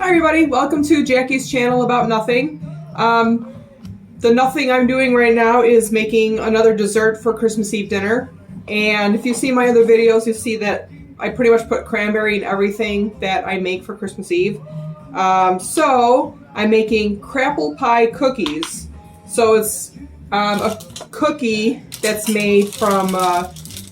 Hi everybody, welcome to Jackie's channel about nothing. The nothing I'm doing right now is making another dessert for Christmas Eve dinner. And if you see my other videos, you'll see that I pretty much put cranberry in everything that I make for Christmas Eve. So I'm making crapplepie cookies. So it's a cookie that's made from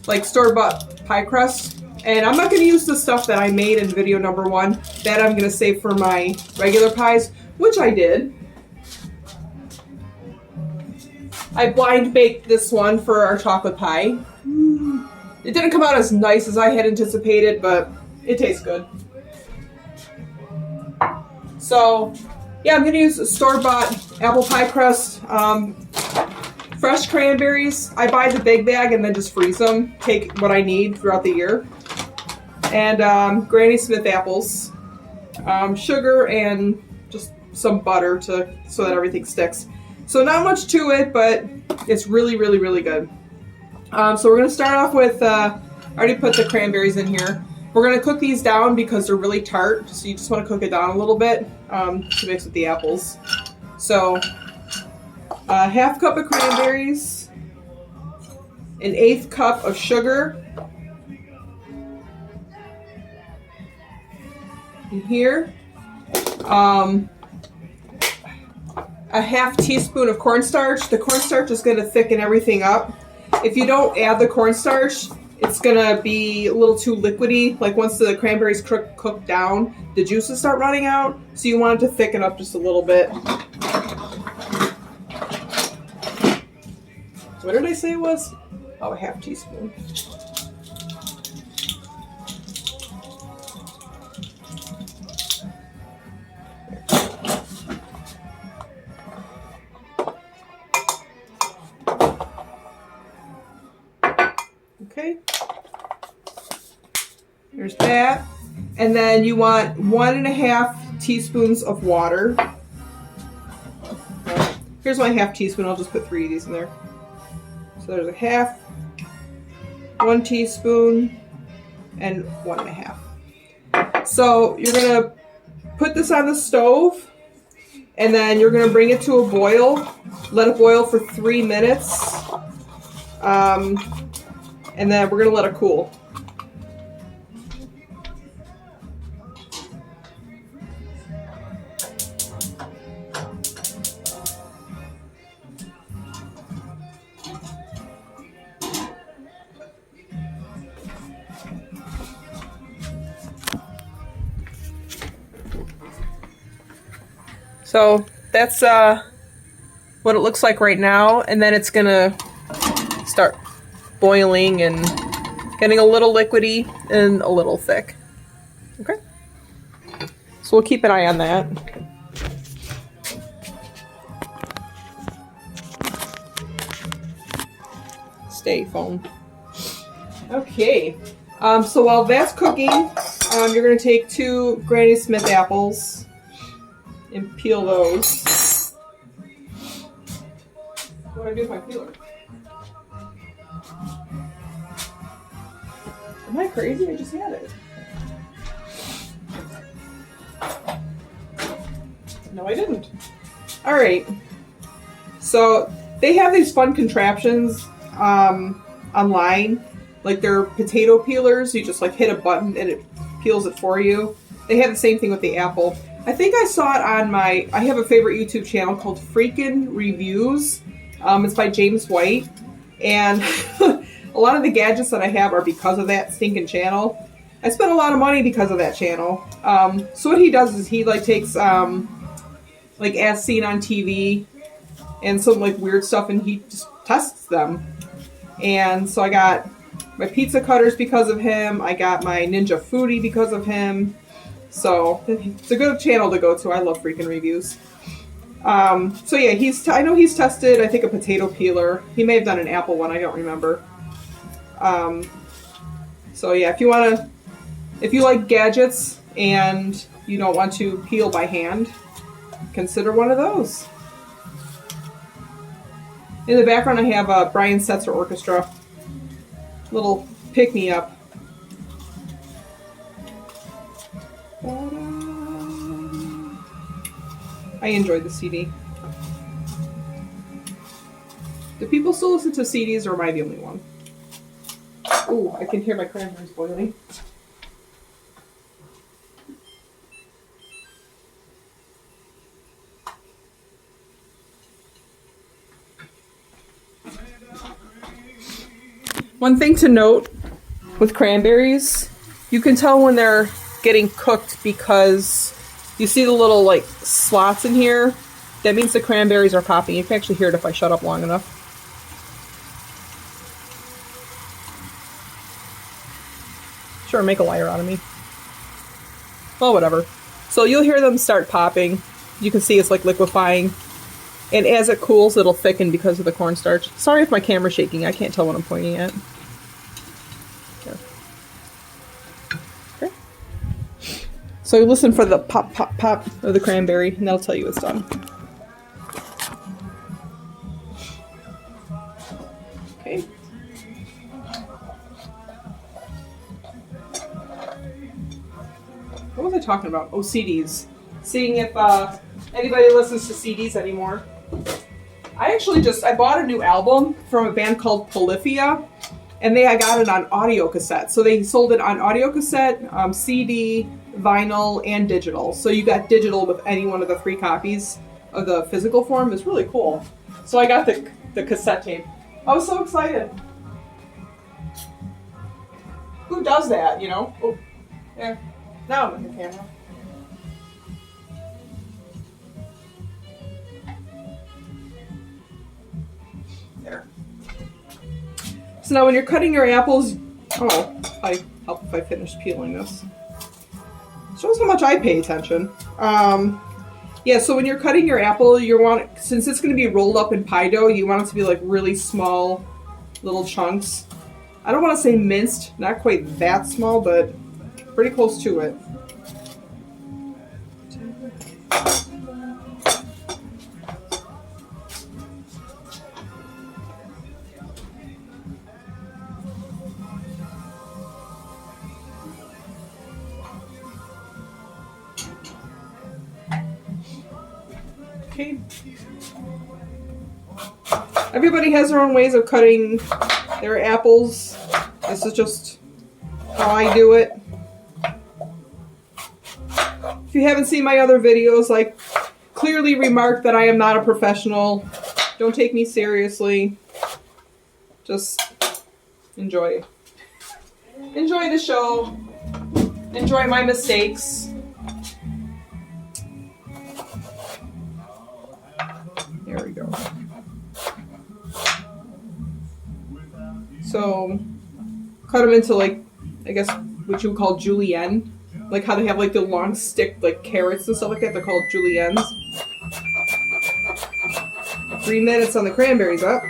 like store-bought pie crust. And I'm not going to use the stuff that I made in video number 1. That I'm going to save for my regular pies, which I did. I blind baked this one for our chocolate pie. It didn't come out as nice as I had anticipated, but it tastes good. So, yeah, I'm going to use a store-bought apple pie crust. Fresh cranberries. I buy the big bag and then just freeze them. Take what I need throughout the year. And Granny Smith apples, sugar, and just some butter so that everything sticks. So not much to it, but it's really, really, really good. So we're going to start off with, I already put the cranberries in here. We're going to cook these down because they're really tart, so you just want to cook it down a little bit to mix with the apples. So a half cup of cranberries, an 1/8 cup of sugar. In here, a half teaspoon of cornstarch. The cornstarch is going to thicken everything up. If you don't add the cornstarch, it's going to be a little too liquidy. Like once the cranberries cook down, the juices start running out. So you want it to thicken up just a little bit. What did I say it was? Oh, a half teaspoon. Okay, there's that. And then you want 1.5 teaspoons of water. Here's my half teaspoon. I'll just put 3 of these in there. So there's a half, 1 teaspoon, and 1.5. So you're going to put this on the stove, and then you're going to bring it to a boil. Let it boil for 3 minutes. And then we're going to let it cool. So that's what it looks like right now, and then it's going to start boiling and getting a little liquidy and a little thick. Okay, so we'll keep an eye on that. Stay phone. Okay, so while that's cooking, you're going to take 2 Granny Smith apples and peel those. What do I do with my peeler? Am I crazy? I just had it. No, I didn't. All right. So they have these fun contraptions online. Like they're potato peelers. You just like hit a button and it peels it for you. They have the same thing with the apple. I think I saw it on I have a favorite YouTube channel called Freakin' Reviews. It's by James White. And a lot of the gadgets that I have are because of that stinking channel. I spent a lot of money because of that channel. So what he does is he like takes like as seen on TV and some like weird stuff, and he just tests them. And so I got my pizza cutters because of him. I got my Ninja Foodie because of him. So it's a good channel to go to. I love Freakin' Reviews. So yeah, I know he's tested, I think, a potato peeler. He may have done an apple one. I don't remember. So yeah, if you like gadgets and you don't want to peel by hand, consider one of those. In the background, I have Brian Setzer Orchestra. Little pick-me-up. I enjoyed the CD. Do people still listen to CDs, or am I the only one? Ooh, I can hear my cranberries boiling. One thing to note with cranberries, you can tell when they're getting cooked because you see the little like slots in here. That means the cranberries are popping. You can actually hear it if I shut up long enough. Sure, make a liar out of me. Well, whatever. So you'll hear them start popping. You can see it's like liquefying. And as it cools, it'll thicken because of the cornstarch. Sorry if my camera's shaking. I can't tell what I'm pointing at. Okay. So listen for the pop, pop, pop of the cranberry, and that'll tell you it's done. Okay. What was I talking about? Oh, CDs. Seeing if anybody listens to CDs anymore. I bought a new album from a band called Polyphia, and I got it on audio cassette. So they sold it on audio cassette, CD, vinyl, and digital. So you got digital with any one of the 3 copies of the physical form. It's really cool. So I got the cassette tape. I was so excited. Who does that, you know? Oh, yeah. Now I'm in the camera. There. So now when you're cutting your apples, I help if I finish peeling this. Shows how much I pay attention. Yeah, so when you're cutting your apple, since it's going to be rolled up in pie dough, you want it to be like really small little chunks. I don't want to say minced, not quite that small, but pretty close to it. Okay. Everybody has their own ways of cutting their apples. This is just how I do it. If you haven't seen my other videos, I clearly remarked that I am not a professional. Don't take me seriously. Just enjoy. Enjoy the show. Enjoy my mistakes. There we go. So, cut them into I guess what you would call julienne. Like how they have the long stick, carrots and stuff like that. They're called juliennes. 3 minutes on the cranberries up.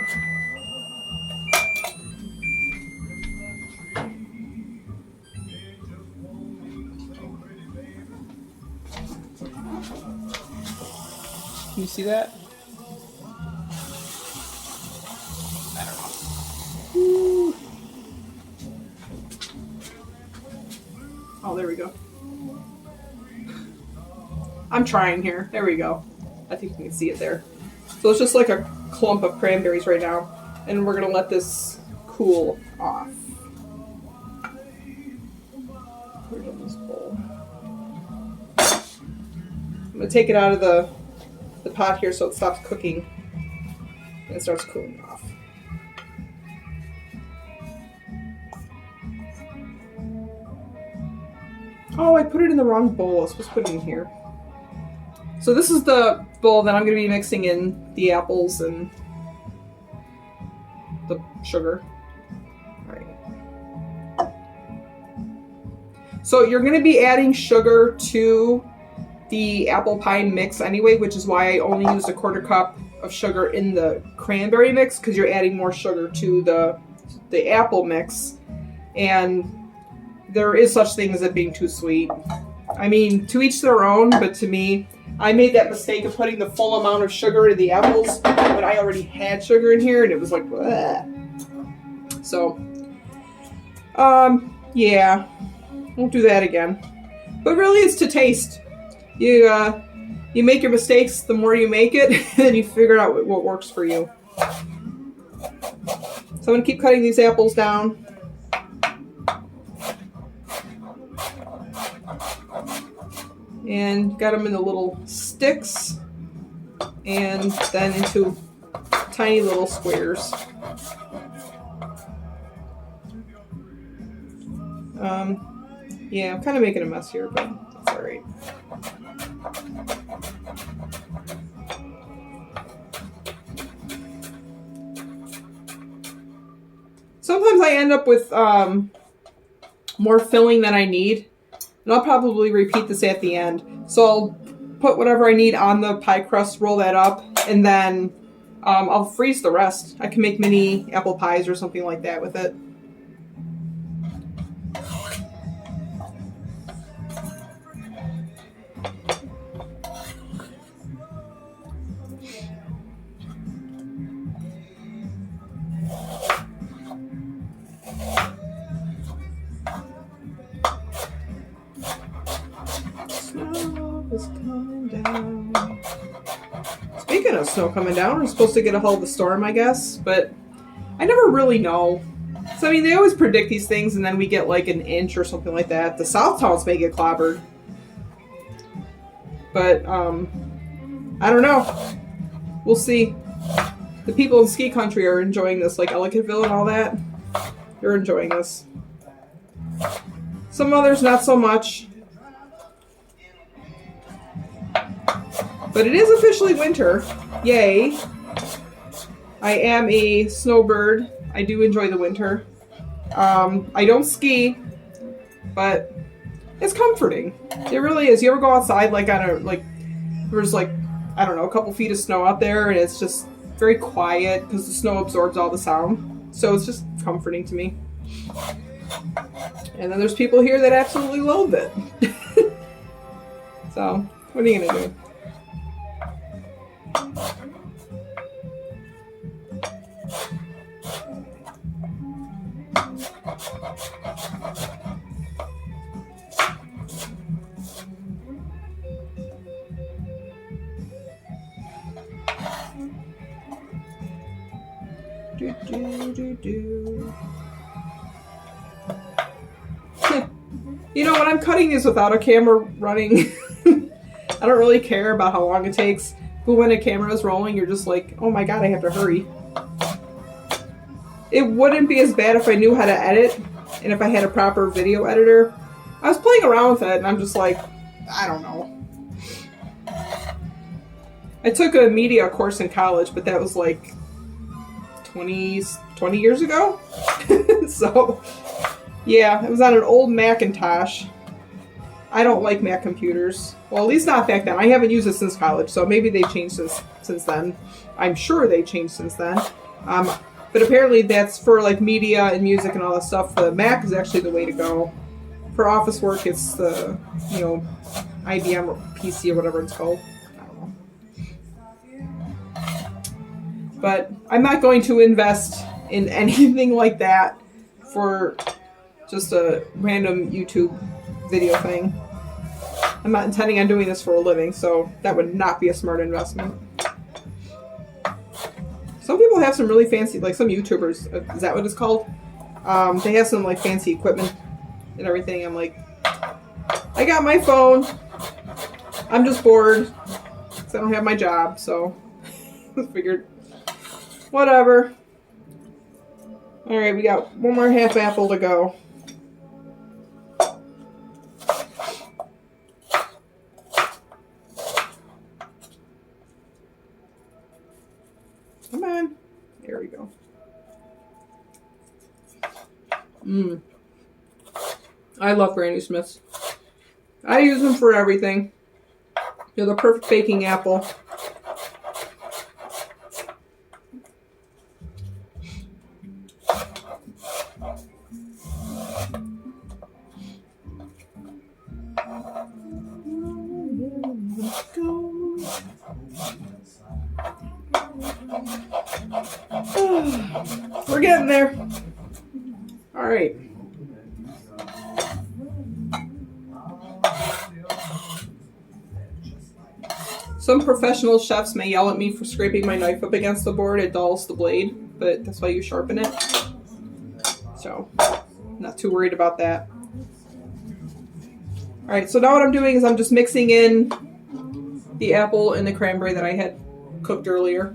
Can you see that? I don't know. Ooh. Oh, there we go. I'm trying here. There we go. I think you can see it there. So it's just like a clump of cranberries right now. And we're going to let this cool off. Put it in this bowl. I'm going to take it out of the pot here so it stops cooking. And it starts cooling off. Oh, I put it in the wrong bowl. I was supposed to put it in here. So this is the bowl that I'm going to be mixing in the apples and the sugar. All right. So you're going to be adding sugar to the apple pie mix anyway, which is why I only used a 1/4 cup of sugar in the cranberry mix, because you're adding more sugar to the apple mix. And there is such thing as it being too sweet. I mean, to each their own, but to me, I made that mistake of putting the full amount of sugar in the apples when I already had sugar in here, and it was like, bleh. So, yeah, won't do that again. But really, it's to taste. You You make your mistakes, the more you make it, and then you figure out what works for you. So I'm going to keep cutting these apples down. And got them into little sticks and then into tiny little squares. Yeah, I'm kind of making a mess here, but it's all right. Sometimes I end up with more filling than I need, and I'll probably repeat this at the end. So I'll put whatever I need on the pie crust, roll that up, and then I'll freeze the rest. I can make mini apple pies or something like that with it. Snow is coming down. Speaking of snow coming down, we're supposed to get a hold of the storm, I guess, but I never really know. So, I mean, they always predict these things, and then we get like an inch or something like that. The South Towns may get clobbered. But, I don't know. We'll see. The people in ski country are enjoying this, like Ellicottville and all that. They're enjoying this. Some others, not so much. But it is officially winter. Yay. I am a snowbird. I do enjoy the winter. I don't ski, but it's comforting. It really is. You ever go outside like on a, like, there's like, I don't know, a couple feet of snow out there and it's just very quiet because the snow absorbs all the sound. So it's just comforting to me. And then there's people here that absolutely loathe it. So, what are you going to do? You know, when I'm cutting these without a camera running, I don't really care about how long it takes. But when a camera is rolling, you're just like, oh my god, I have to hurry. It wouldn't be as bad if I knew how to edit and if I had a proper video editor. I was playing around with it and I'm just like, I don't know. I took a media course in college, but that was like 20 years ago. So, yeah, it was on an old Macintosh. I don't like Mac computers. Well, at least not back then. I haven't used it since college, so maybe they changed since then. I'm sure they changed since then. But apparently that's for like media and music and all that stuff. The Mac is actually the way to go. For office work, it's the, you know, IBM or PC or whatever it's called. I don't know. But I'm not going to invest in anything like that for just a random YouTube video thing. I'm not intending on doing this for a living, so that would not be a smart investment. Some people have some really fancy, like some YouTubers, is that what it's called? They have some like fancy equipment and everything. I'm like, I got my phone. I'm just bored because I don't have my job, so I figured, whatever. All right, we got one more half apple to go. Come on. There we go. I love Granny Smiths. I use them for everything. They're the perfect baking apple. We're getting there. All right. Some professional chefs may yell at me for scraping my knife up against the board. It dulls the blade, but that's why you sharpen it. So, not too worried about that. Alright, so now what I'm doing is I'm just mixing in the apple and the cranberry that I had cooked earlier.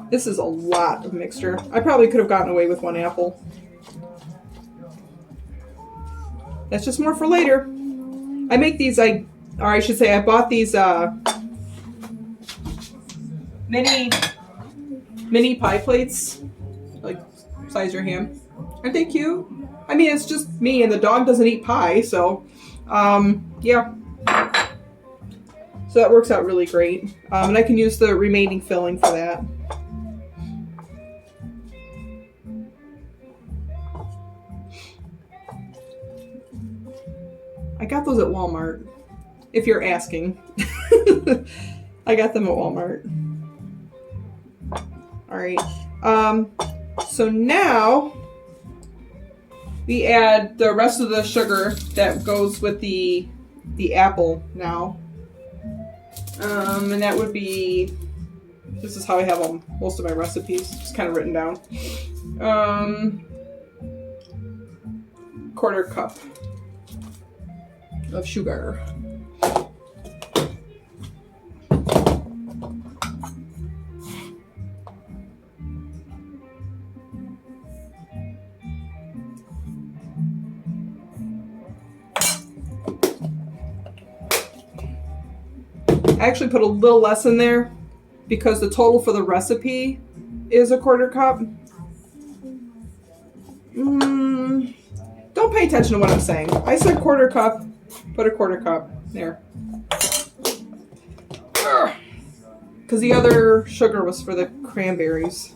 This is a lot of mixture. I probably could have gotten away with 1 apple. That's just more for later. I make these, I bought these mini pie plates, like size your hand. Aren't they cute? I mean, it's just me and the dog doesn't eat pie, so yeah. So that works out really great. And I can use the remaining filling for that. I got those at Walmart, if you're asking. I got them at Walmart. Alright, so now we add the rest of the sugar that goes with the apple now. And that would be, this is how I have most of my recipes, just kind of written down. 1/4 cup of sugar. I actually put a little less in there because the total for the recipe is 1/4 cup. Don't pay attention to what I'm saying. I said 1/4 cup, put 1/4 cup there. Because the other sugar was for the cranberries.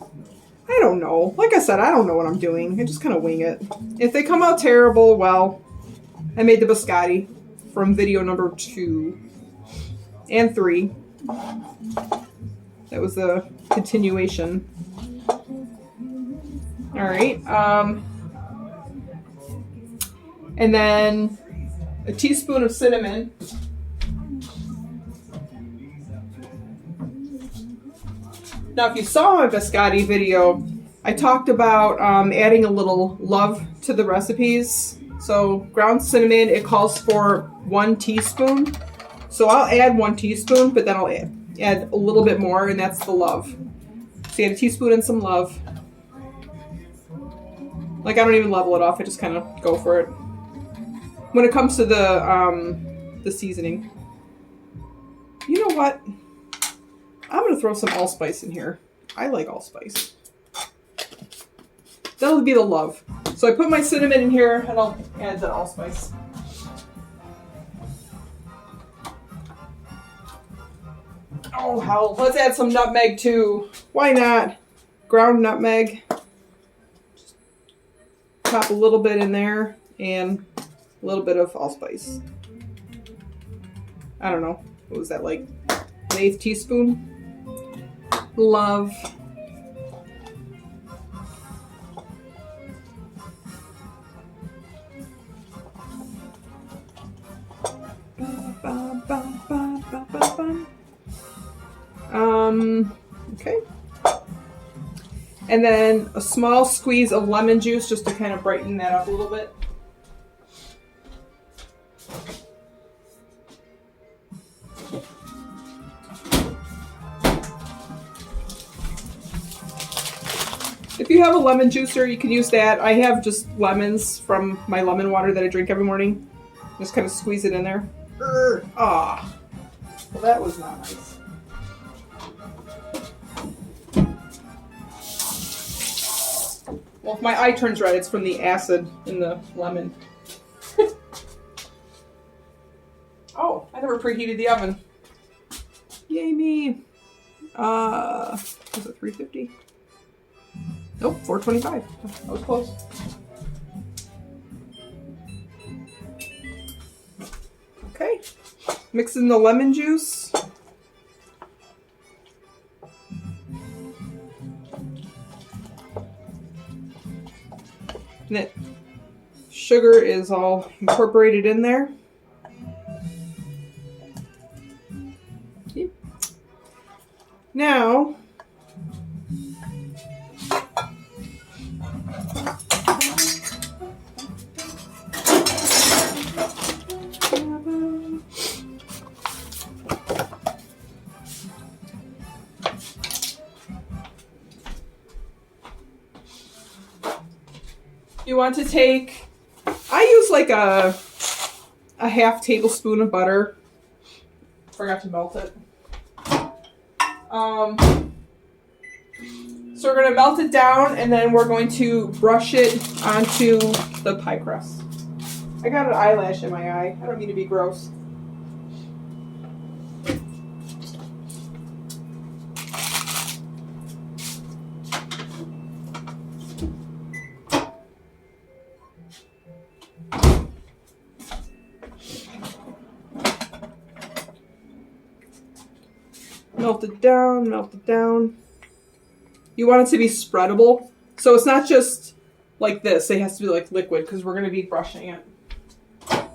I don't know. Like I said, I don't know what I'm doing. I just kind of wing it. If they come out terrible, well, I made the biscotti from video number 2 and 3. That was the continuation. All right. And then a teaspoon of cinnamon. Now, if you saw my biscotti video, I talked about adding a little love to the recipes. So ground cinnamon, it calls for 1 teaspoon. So I'll add 1 teaspoon, but then I'll add a little bit more, and that's the love. So you add a teaspoon and some love. Like, I don't even level it off. I just kind of go for it. When it comes to the seasoning. You know what? I'm going to throw some allspice in here. I like allspice. That'll be the love. So I put my cinnamon in here, and I'll add the allspice. Oh, hell. Let's add some nutmeg, too. Why not? Ground nutmeg. Just pop a little bit in there, and a little bit of allspice. I don't know. What was that, like 1/8 teaspoon? Love. Okay. And then a small squeeze of lemon juice just to kind of brighten that up a little bit. If you have a lemon juicer, you can use that. I have just lemons from my lemon water that I drink every morning. Just kind of squeeze it in there. Ah, well, that was not nice. Well, if my eye turns red, it's from the acid in the lemon. Oh, I never preheated the oven. Yay me. Was it 350? Nope, 425. That was close. Okay. Mix in the lemon juice. And that sugar is all incorporated in there. Okay. Now, you want to take, I use like a half tablespoon of butter. Forgot to melt it. So we're going to melt it down, and then we're going to brush it onto the pie crust. I got an eyelash in my eye. I don't mean to be gross. Melt it down, melt it down. You want it to be spreadable. So it's not just like this. It has to be like liquid because we're going to be brushing it. I'm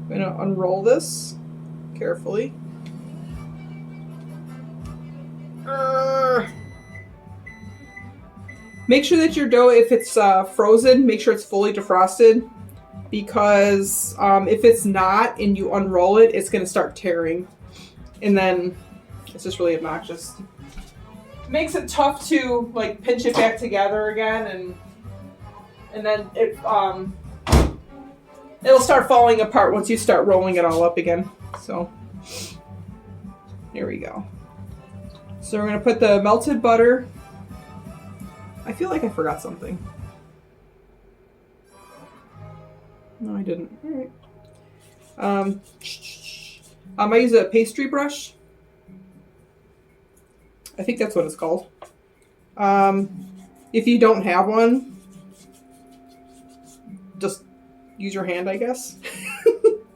going to unroll this carefully. Make sure that your dough, if it's frozen, make sure it's fully defrosted, because if it's not and you unroll it, it's going to start tearing, and then it's just really obnoxious. It makes it tough to like pinch it back together again, and then it'll start falling apart once you start rolling it all up again. So here we go. So we're going to put the melted butter. I feel like I forgot something. No, I didn't. All right. I use a pastry brush. I think that's what it's called. If you don't have one, just use your hand, I guess.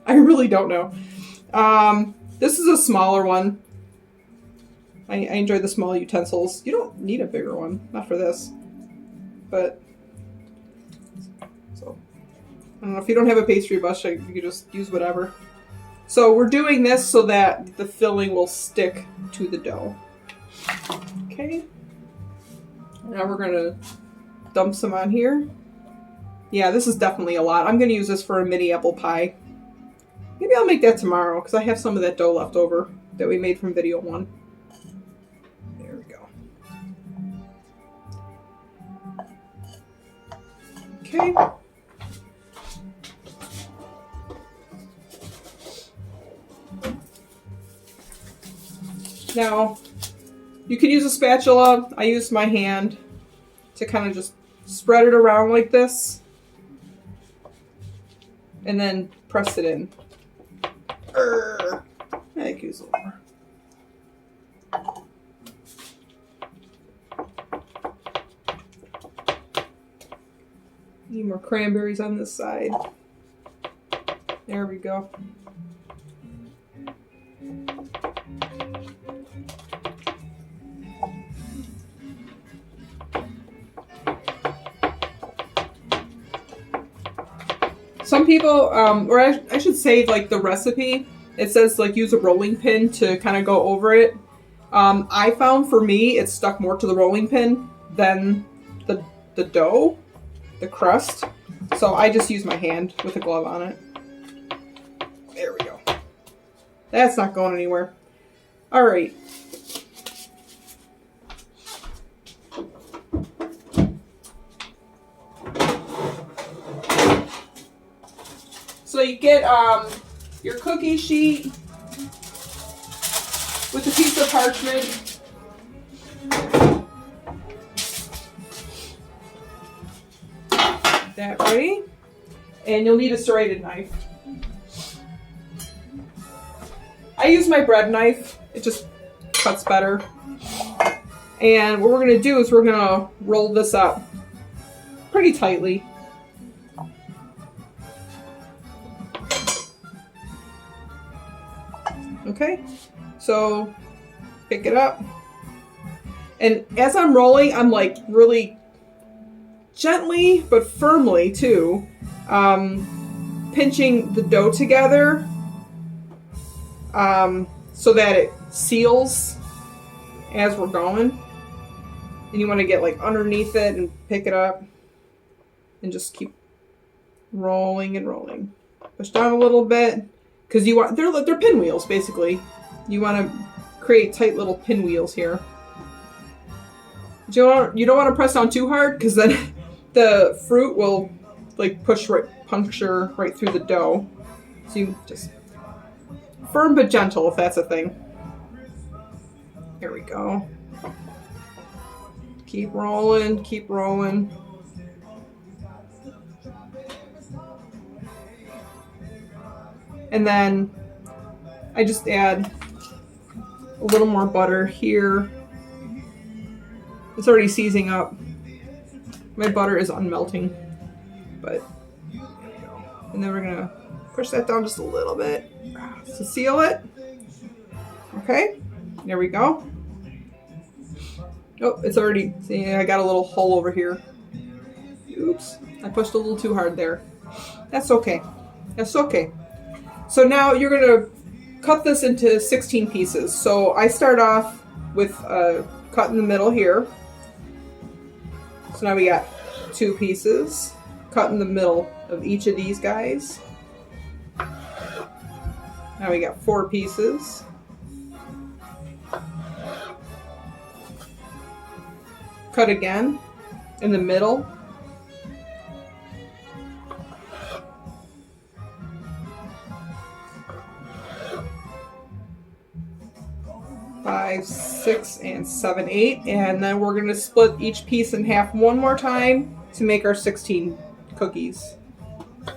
I really don't know. This is a smaller one. I enjoy the small utensils. You don't need a bigger one, not for this. But, so, I don't know, if you don't have a pastry brush, you can just use whatever. So we're doing this so that the filling will stick to the dough. Okay. Now we're going to dump some on here. Yeah, this is definitely a lot. I'm going to use this for a mini apple pie. Maybe I'll make that tomorrow because I have some of that dough left over that we made from video 1. There we go. Okay. Now, you can use a spatula. I use my hand to kind of just spread it around like this. And then press it in. I could use a little more. Need more cranberries on this side. There we go. Some people, or I should say, like the recipe, it says like use a rolling pin to kind of go over it. I found for me, it stuck more to the rolling pin than the dough, the crust. So I just use my hand with a glove on it. There we go. That's not going anywhere. All right. So you get your cookie sheet with a piece of parchment. That ready. And you'll need a serrated knife. I use my bread knife. It just cuts better. And what we're going to do is we're going to roll this up pretty tightly. Okay, So pick it up. And as I'm rolling, I'm like really gently but firmly too, pinching the dough together so that it seals as we're going. And you want to get like underneath it and pick it up and just keep rolling and rolling. Push down a little bit because you want they're pinwheels basically. You want to create tight little pinwheels here. But you don't want to press down too hard because then the fruit will like puncture right through the dough. So you just firm but gentle if that's a thing. Here we go. Keep rolling, keep rolling. And then I just add a little more butter here. It's already seizing up. My butter is unmelting, but there we go. And then we're gonna push that down just a little bit to seal it. Okay, there we go. Oh, it's already, see, I got a little hole over here. Oops, I pushed a little too hard there. That's okay. That's okay. So now you're gonna cut this into 16 pieces. So I start off with a cut in the middle here. So now we got 2 pieces, cut in the middle of each of these guys. Now we got 4 pieces. Cut again in the middle. Five, 6, and 7, 8, and then we're gonna split each piece in half one more time to make our 16 cookies. I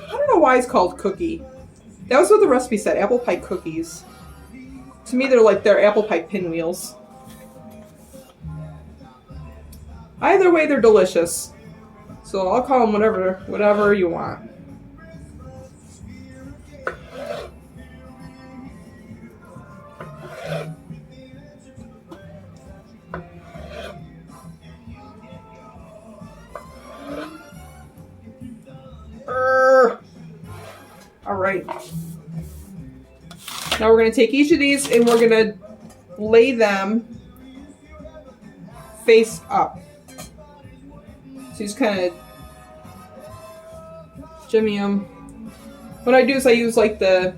don't know why it's called cookie. That was what the recipe said, apple pie cookies. To me, they're apple pie pinwheels. Either way, they're delicious. So I'll call them whatever you want. All right. Now we're going to take each of these and we're going to lay them face up. So you just kind of jimmy them. What I do is I use like the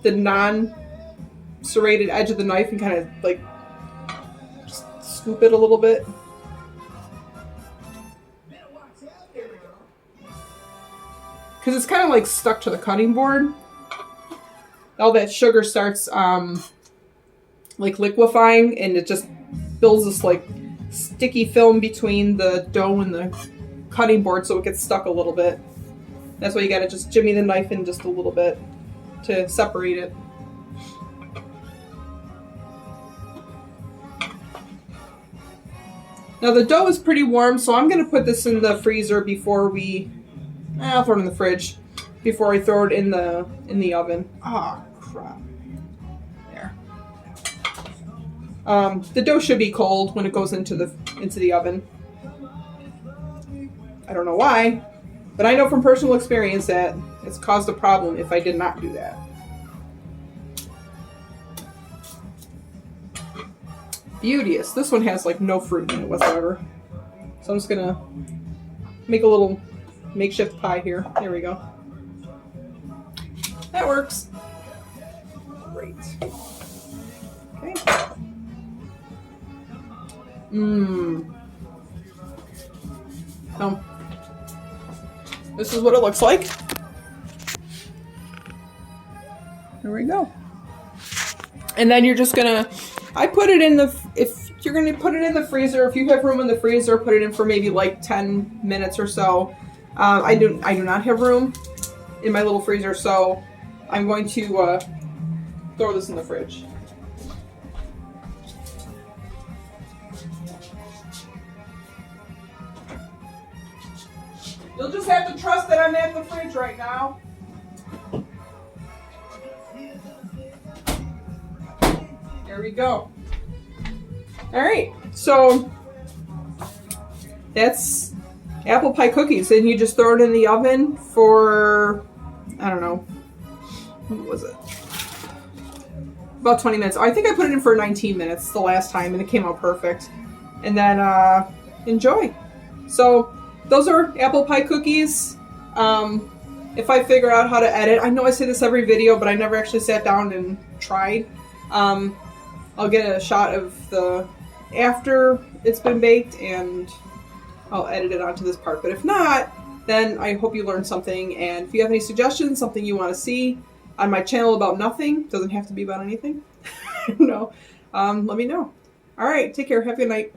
non-serrated edge of the knife and kind of like just scoop it a little bit. Because it's kind of like stuck to the cutting board. All that sugar starts like liquefying and it just builds this like sticky film between the dough and the cutting board so it gets stuck a little bit. That's why you gotta just jimmy the knife in just a little bit to separate it. Now the dough is pretty warm, so I'm gonna put this in the freezer before I'll throw it in the fridge before I throw it in the oven. Ah, crap. There. The dough should be cold when it goes into the oven. I don't know why, but I know from personal experience that it's caused a problem if I did not do that. Beauteous. This one has like no fruit in it whatsoever. So I'm just gonna make a little makeshift pie here. There we go. That works. Great. Okay. This is what it looks like. There we go. And then you're just gonna, if you're gonna put it in the freezer, if you have room in the freezer, put it in for maybe like 10 minutes or so. I do not have room in my little freezer, so I'm going to throw this in the fridge. You'll just have to trust that I'm at the fridge right now. There we go. All right, so that's apple pie cookies, and you just throw it in the oven for, I don't know, what was it? About 20 minutes. I think I put it in for 19 minutes the last time, and it came out perfect. And then enjoy. So those are apple pie cookies. If I figure out how to edit, I know I say this every video, but I never actually sat down and tried. I'll get a shot of the after it's been baked, and I'll edit it onto this part. But if not, then I hope you learned something. And if you have any suggestions, something you want to see on my channel about nothing, doesn't have to be about anything, no, let me know. All right, take care. Have a good night.